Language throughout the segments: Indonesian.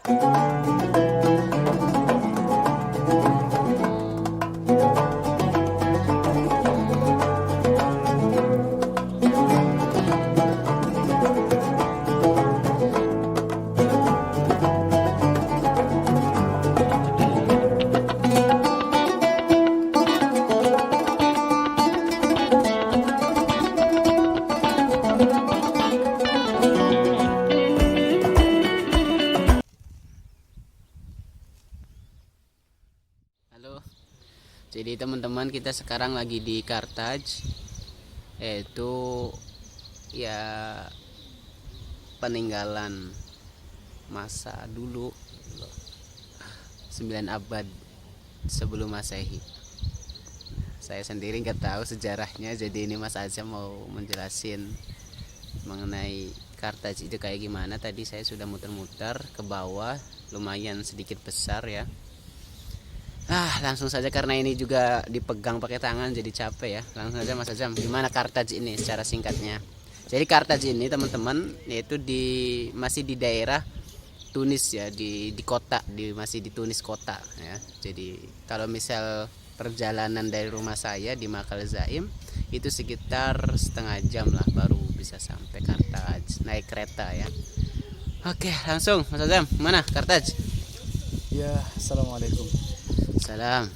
Halo, jadi teman-teman kita sekarang lagi di Carthage, yaitu ya peninggalan masa dulu 9 abad sebelum Masehi. Saya sendiri nggak tahu sejarahnya, jadi ini Mas Azam mau menjelasin mengenai Carthage itu kayak gimana. Tadi saya sudah muter-muter ke bawah, lumayan sedikit besar ya. Langsung saja karena ini juga dipegang pakai tangan jadi capek ya. Langsung saja Mas Azam, gimana Carthage ini secara singkatnya? Jadi Carthage ini teman-teman yaitu masih di daerah Tunis ya, di kota, masih di Tunis kota ya. Jadi kalau misal perjalanan dari rumah saya di Makal Zaim itu sekitar setengah jam lah baru bisa sampai Carthage naik kereta ya. Oke, langsung Mas Azam, mana Carthage? Ya, assalamualaikum. Salam.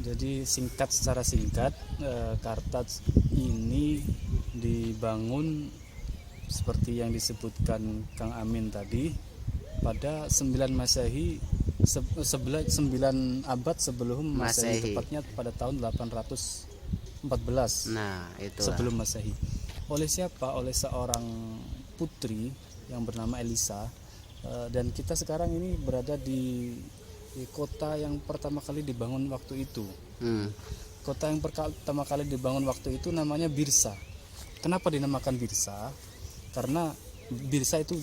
Jadi secara singkat, Carthage ini dibangun seperti yang disebutkan Kang Amin tadi pada 9 Masehi, 9 abad sebelum Masehi, tepatnya pada tahun 814. Nah, itu sebelum Masehi. Oleh siapa? Oleh seorang putri yang bernama Elisa. Dan kita sekarang ini berada di kota yang pertama kali dibangun waktu itu. Kota yang pertama kali dibangun waktu itu namanya Birsa. Kenapa dinamakan Birsa? Karena Birsa itu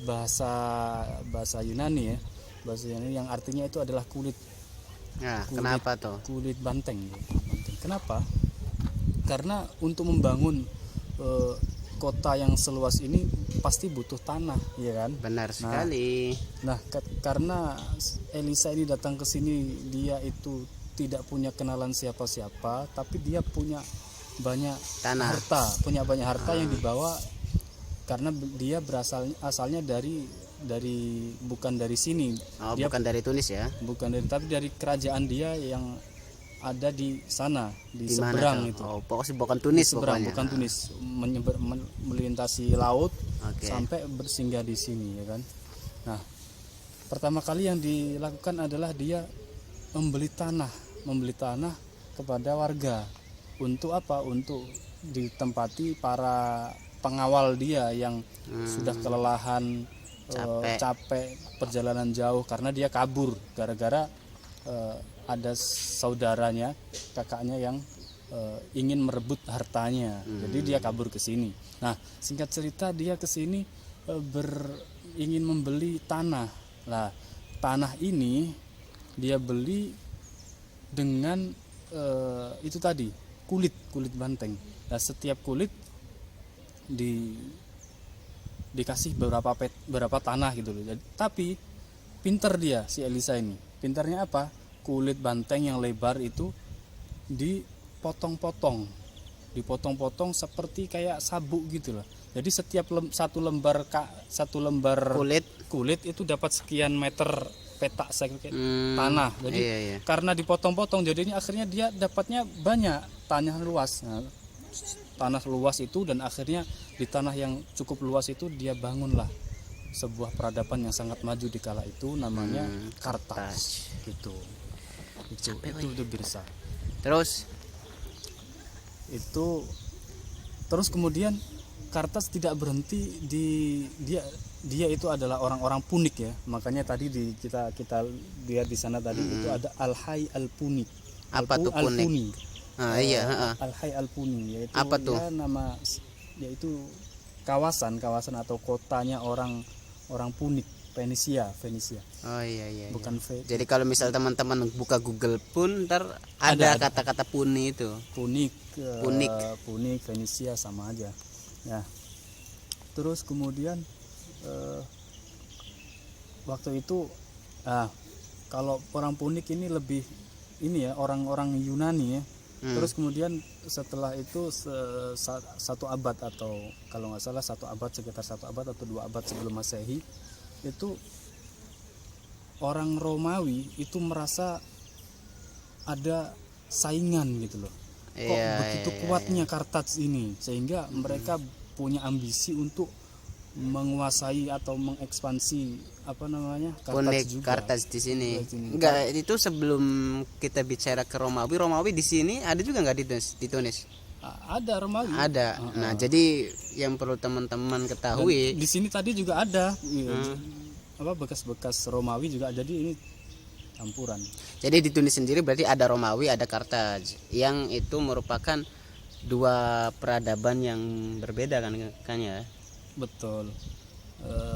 bahasa Yunani ya, bahasa Yunani yang artinya itu adalah kulit. Nah, kenapa tuh? Kulit banteng. Kenapa? Karena untuk membangun kota yang seluas ini pasti butuh tanah, ya kan? Benar sekali. Nah, karena Elisa ini datang ke sini, dia itu tidak punya kenalan siapa-siapa, tapi dia punya banyak tanah, harta yang dibawa karena dia asalnya dari bukan dari sini. Dia bukan dari Tunis ya? Tapi dari kerajaan dia yang ada di sana, di seberang itu. Pokoknya bukan Tunis, bukan Tunis, melintasi laut sampai bersinggah di sini, ya kan. Nah, pertama kali yang dilakukan adalah dia membeli tanah kepada warga. Untuk apa? Untuk ditempati para pengawal dia yang sudah kelelahan, capek perjalanan jauh karena dia kabur gara-gara ada saudaranya, kakaknya yang ingin merebut hartanya. Jadi dia kabur ke sini. Nah, singkat cerita dia ke sini ingin membeli tanah. Nah, tanah ini dia beli dengan itu tadi, kulit banteng. Nah, setiap kulit dikasih berapa tanah gitu loh. Tapi pinter dia si Elisa ini. Pinternya apa? Kulit banteng yang lebar itu dipotong-potong seperti kayak sabuk gitu loh. Jadi setiap satu lembar kulit itu dapat sekian meter petak tanah. Jadi karena dipotong-potong jadinya akhirnya dia dapatnya banyak tanah luas. Nah, tanah luas itu, dan akhirnya di tanah yang cukup luas itu dia bangunlah sebuah peradaban yang sangat maju di kala itu, namanya Carthage gitu. Itu Birsa. Terus kemudian Carthage tidak berhenti di dia itu adalah orang-orang Punik ya. Makanya tadi kita lihat di sana tadi itu ada Al-Hay Al-Punik. Apa tuh Punik? Al-Hay Al-Puni yaitu apa tuh? Yaitu kawasan atau kotanya orang Punik, Fenisia. Bukan Jadi kalau misal teman-teman buka Google pun ntar ada kata-kata Puni itu. Punik, Fenisia sama aja. Ya. Terus kemudian waktu itu kalau orang Punik ini lebih ini ya, orang-orang Yunani ya. Terus kemudian setelah itu satu abad atau kalau nggak salah sekitar 1 abad atau 2 abad sebelum Masehi, itu orang Romawi itu merasa ada saingan gitu loh. Kok begitu kuatnya Kartaj ini, sehingga mereka punya ambisi untuk menguasai atau mengekspansi Kartaj di sini. Enggak, itu sebelum kita bicara ke Romawi di sini ada juga nggak di Tunis? Ada Romawi. Ada. Nah, jadi yang perlu teman-teman ketahui, dan di sini tadi juga ada bekas-bekas Romawi juga, jadi ini campuran. Jadi di Tunis sendiri berarti ada Romawi, ada Kartaj, yang itu merupakan dua peradaban yang berbeda kan ya? Betul.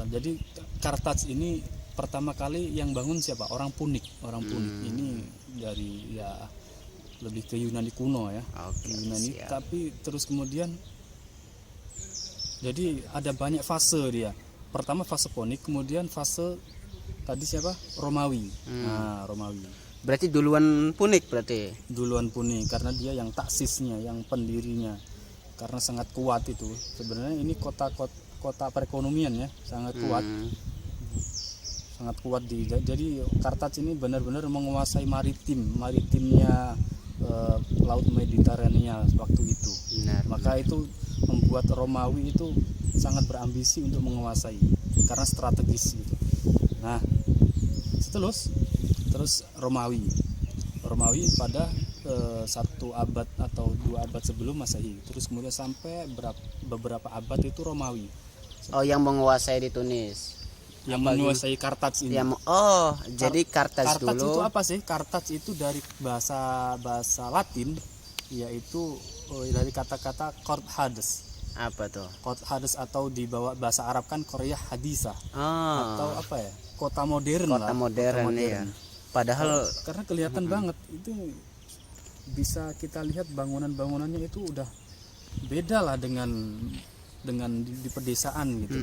Jadi Kartaj ini pertama kali yang bangun siapa? Orang Punik. Ini dari ya lebih ke Yunani kuno ya. Yunani. Siap. Tapi terus kemudian jadi ada banyak fase dia. Pertama fase Punik, kemudian fase tadi siapa? Romawi. Nah, Romawi. Berarti duluan Punik berarti. Duluan Punik karena dia yang taksisnya, yang pendirinya. Karena sangat kuat itu. Sebenarnya ini kota perekonomian ya, sangat kuat. Sangat kuat jadi Kartaj ini benar-benar menguasai maritimnya laut Mediterania waktu itu. Maka itu membuat Romawi itu sangat berambisi untuk menguasai karena strategis gitu. Nah, terus Romawi pada 1 abad atau 2 abad sebelum Masehi. Terus kemudian sampai beberapa abad itu Romawi. Yang menguasai di Tunis. Yang menguasai Kartaj ini. Jadi Kartaj dulu. Kartaj itu apa sih? Kartaj itu dari bahasa Latin, yaitu dari kata-kata Kort Hades. Apa tuh? Kort Hades atau di bawah bahasa Arab kan Korea Hadisa. Atau apa ya? Kota modern. Kota modern ya. Padahal karena kelihatan banget itu, bisa kita lihat bangunannya itu udah beda lah dengan di pedesaan gitu.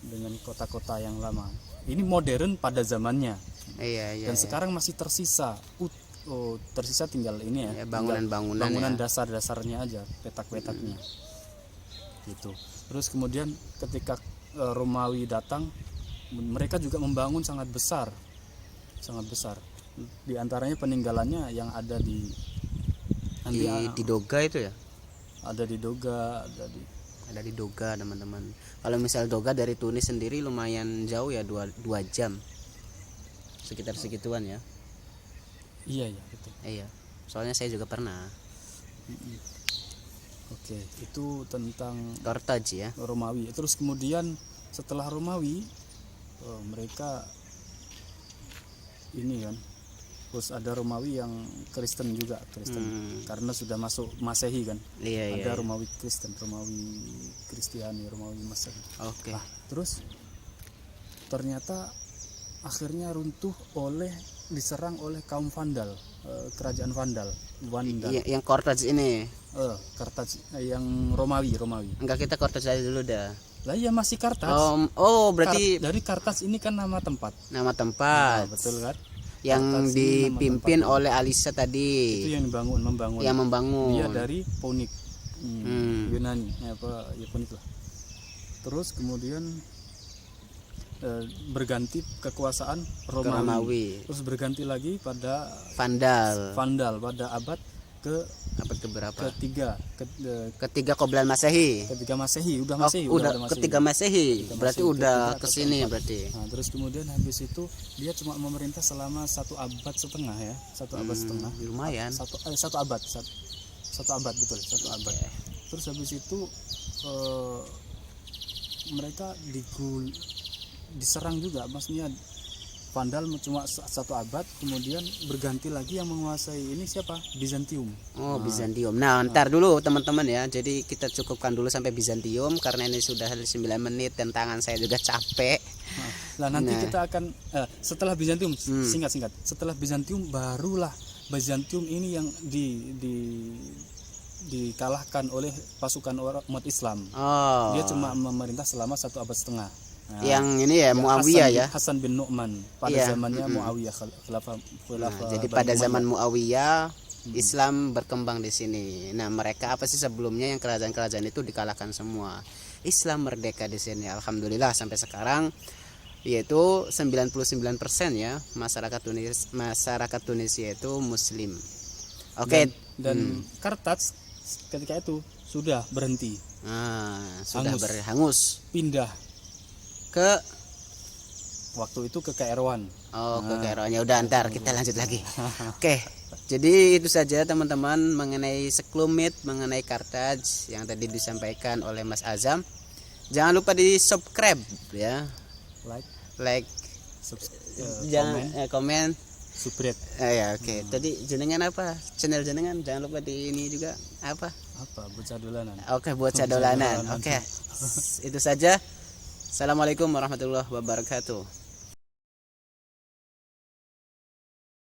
Dengan kota-kota yang lama. Ini modern pada zamannya. Iya. Dan sekarang masih tersisa tinggal ini ya, bangunan dasar-dasarnya aja, petak-petaknya gitu. Terus kemudian ketika Romawi datang, mereka juga membangun sangat besar. Di antaranya peninggalannya yang ada di Doga itu ya. Ada di Doga, ada di Doga teman-teman. Kalau misal Doga dari Tunis sendiri lumayan jauh ya, 2 jam sekitar segituan ya. Iya betul. Iya, soalnya saya juga pernah. Oke, itu tentang Kartaj ya, Romawi. Terus kemudian setelah Romawi mereka ini kan, terus ada Romawi yang Kristen juga, karena sudah masuk Masehi kan. Ada Romawi Kristen, Romawi Kristiani, Romawi Masehi. Oke. Nah, terus ternyata akhirnya runtuh diserang oleh kaum Vandal, kerajaan Vandal. Yang Kartaj ini. Kartaj yang Romawi. Enggak, kita Kartaj aja dulu dah. Lah iya masih Kartaj. Berarti dari Kartaj ini kan nama tempat. Nama tempat. Nah, betul kan? Yang dipimpin oleh Alisa tadi. Itu yang membangun. Yang membangun. Dia dari Punik. Yunani, Punik lah. Terus kemudian berganti kekuasaan Romawi. Terus berganti lagi pada Vandal pada abad keberapa? Ketiga Qoblan Masehi. Ketiga Masehi, ketiga Masehi. Berarti udah kesini berarti. Nah, terus kemudian habis itu dia cuma memerintah selama 1 abad setengah ya, 1 abad setengah. Lumayan. Satu abad betul, 1 abad. Terus habis itu mereka diserang juga, maksudnya Vandal cuma 1 abad, kemudian berganti lagi yang menguasai ini siapa? Bizantium. Bizantium. Nah, ntar dulu teman-teman ya. Jadi kita cukupkan dulu sampai Bizantium karena ini sudah 9 menit dan tangan saya juga capek. Nanti kita akan setelah Bizantium, singkat. Setelah Bizantium barulah Bizantium ini yang dikalahkan oleh pasukan umat Islam. Dia cuma memerintah selama 1 abad setengah. Nah, yang ini ya Muawiyah ya. Hasan bin Nu'man pada Iya, zamannya Muawiyah khilafah Nah, jadi pada zaman Muawiyah Islam berkembang di sini. Nah, mereka apa sih sebelumnya yang kerajaan-kerajaan itu dikalahkan semua. Islam merdeka di sini. Alhamdulillah sampai sekarang yaitu 99% ya masyarakat Tunisia itu muslim. Oke. Dan Kartats ketika itu sudah berhenti. Sudah berhangus. Pindah Ke waktu itu ke Kairwan. ke Kairoan. Ya udah ntar kita lanjut lagi. Oke. Jadi itu saja teman-teman mengenai sekelumit mengenai Kartaj yang tadi disampaikan oleh Mas Azam. Jangan lupa di subscribe ya. Like jangan komen. Subscribe. Ya oke. Tadi jenengan apa? Channel jenengan jangan lupa di ini juga apa? Bocah dolanan. Oke, bocah dolanan. Oke. Itu saja. Assalamualaikum warahmatullahi wabarakatuh.